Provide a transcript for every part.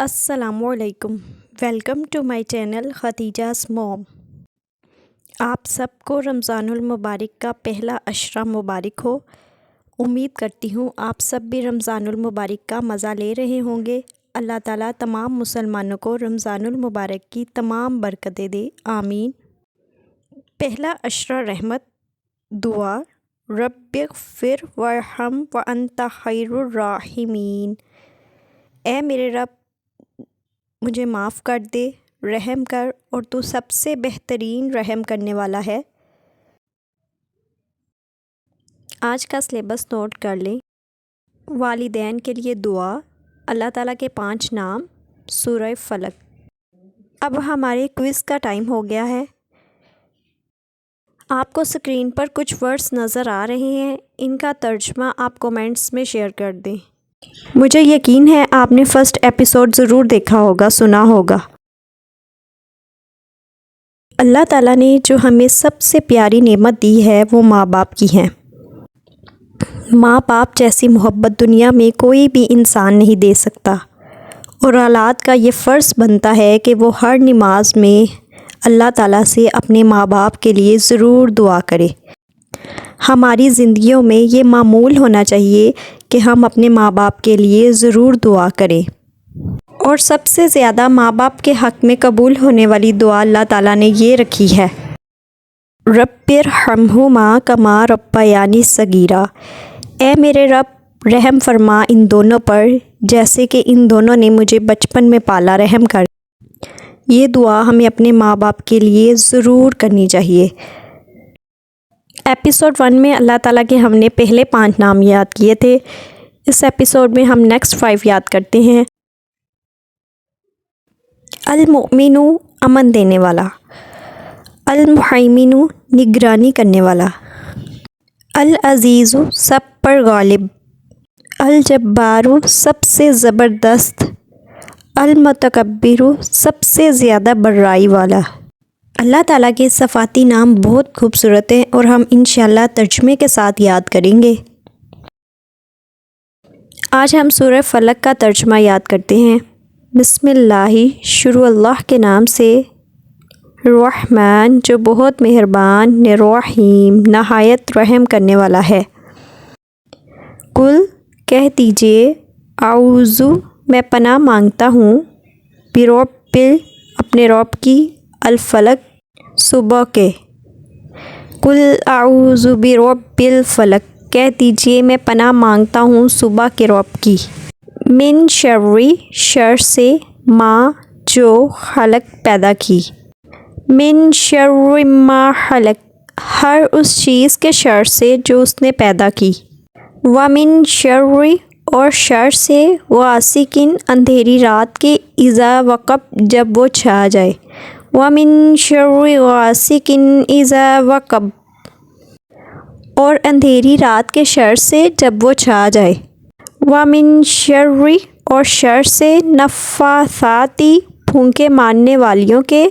السلام علیکم، welcome to my channel ختیجہ's موم۔ آپ سب کو رمضان المبارک کا پہلا عشرہ مبارک ہو۔ امید کرتی ہوں آپ سب بھی رمضان المبارک کا مزہ لے رہے ہوں گے۔ اللہ تعالیٰ تمام مسلمانوں کو رمضان المبارک کی تمام برکتیں دے، آمین۔ پہلا عشرہ رحمت دعا: رب اغفر وارحم وانت خیر الراحمین۔ اے میرے رب، مجھے معاف کر دے، رحم کر، اور تو سب سے بہترین رحم کرنے والا ہے۔ آج کا سلیبس نوٹ کر لیں۔ والدین کے لیے دعا، اللہ تعالیٰ کے 5 نام، سورہ فلق۔ اب ہمارے کوئز کا ٹائم ہو گیا ہے۔ آپ کو اسکرین پر کچھ ورڈز نظر آ رہے ہیں، ان کا ترجمہ آپ کومنٹس میں شیئر کر دیں۔ مجھے یقین ہے آپ نے فرسٹ ایپیسوڈ ضرور دیکھا ہوگا، سنا ہوگا۔ اللہ تعالیٰ نے جو ہمیں سب سے پیاری نعمت دی ہے وہ ماں باپ کی ہے۔ ماں باپ جیسی محبت دنیا میں کوئی بھی انسان نہیں دے سکتا، اور اولاد کا یہ فرض بنتا ہے کہ وہ ہر نماز میں اللہ تعالیٰ سے اپنے ماں باپ کے لیے ضرور دعا کرے۔ ہماری زندگیوں میں یہ معمول ہونا چاہیے کہ ہم اپنے ماں باپ کے لیے ضرور دعا کریں، اور سب سے زیادہ ماں باپ کے حق میں قبول ہونے والی دعا اللہ تعالیٰ نے یہ رکھی ہے: رب ارحمہما کما ربیانی صغیرا۔ اے میرے رب، رحم فرما ان دونوں پر جیسے کہ ان دونوں نے مجھے بچپن میں پالا، رحم کر۔ یہ دعا ہمیں اپنے ماں باپ کے لیے ضرور کرنی چاہیے۔ ایپیسوڈ 1 میں اللہ تعالیٰ کے ہم نے پہلے 5 نام یاد کیے تھے۔ اس ایپیسوڈ میں ہم نیکسٹ 5 یاد کرتے ہیں۔ المؤمن، امن دینے والا۔ المہیمن، نگرانی کرنے والا۔ العزیز، سب پر غالب۔ الجبار، سب سے زبردست۔ المتکبر، سب سے زیادہ بڑائی والا۔ اللہ تعالیٰ کے صفاتی نام بہت خوبصورت ہیں، اور ہم انشاءاللہ ترجمے کے ساتھ یاد کریں گے۔ آج ہم سورہ فلق کا ترجمہ یاد کرتے ہیں۔ بسم اللہ، شروع اللہ کے نام سے، رحمان جو بہت مہربان، رحیم نہایت رحم کرنے والا ہے۔ قل، کہہ دیجئے، اعوذ، میں پناہ مانگتا ہوں، برب، اپنے رب کی، الفلق، صبح کے۔ قل اعوذ برب الفلق، کہہ دیجئے میں پناہ مانگتا ہوں صبح کے رب کی۔ من شر، شر سے، ما، جو، خلق، پیدا کی۔ من شر ما خلق، ہر اس چیز کے شر سے جو اس نے پیدا کی۔ ومن شر، اور شر سے، غاسقٍ، اندھیری رات کے، اذا وقب، جب وہ چھا جائے۔ ومن شر غاسقٍ اذا وقب، اور اندھیری رات کے شر سے جب وہ چھا جائے۔ ومن شر، اور شر سے، نفاثات، پھونکے مارنے والیوں کے،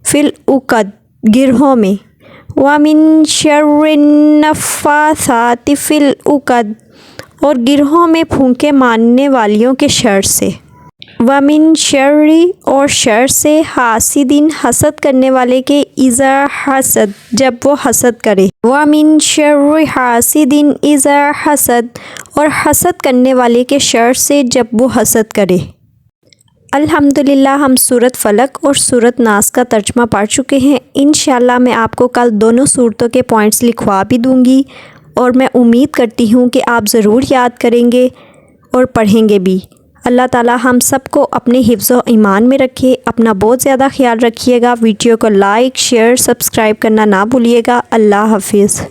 فی العقد، گرہوں میں۔ ومن شر النفاثات فی العقد، اور گرہوں میں پھونکے مارنے والیوں کے شر سے۔ ومن شر، اور شر سے، حاسد، حسد کرنے والے کے، اذا حسد، جب وہ حسد کرے۔ ومن شر حاسد اذا حسد، اور حسد کرنے والے کے شر سے جب وہ حسد کرے۔ الحمدللہ ہم سورۃ فلق اور سورۃ ناس کا ترجمہ پڑھ چکے ہیں۔ انشاءاللہ میں آپ کو کل دونوں سورتوں کے پوائنٹس لکھوا بھی دوں گی، اور میں امید کرتی ہوں کہ آپ ضرور یاد کریں گے اور پڑھیں گے بھی۔ اللہ تعالیٰ ہم سب کو اپنے حفظ و ایمان میں رکھے۔ اپنا بہت زیادہ خیال رکھیے گا۔ ویڈیو کو لائک، شیئر، سبسکرائب کرنا نہ بھولیے گا۔ اللہ حافظ۔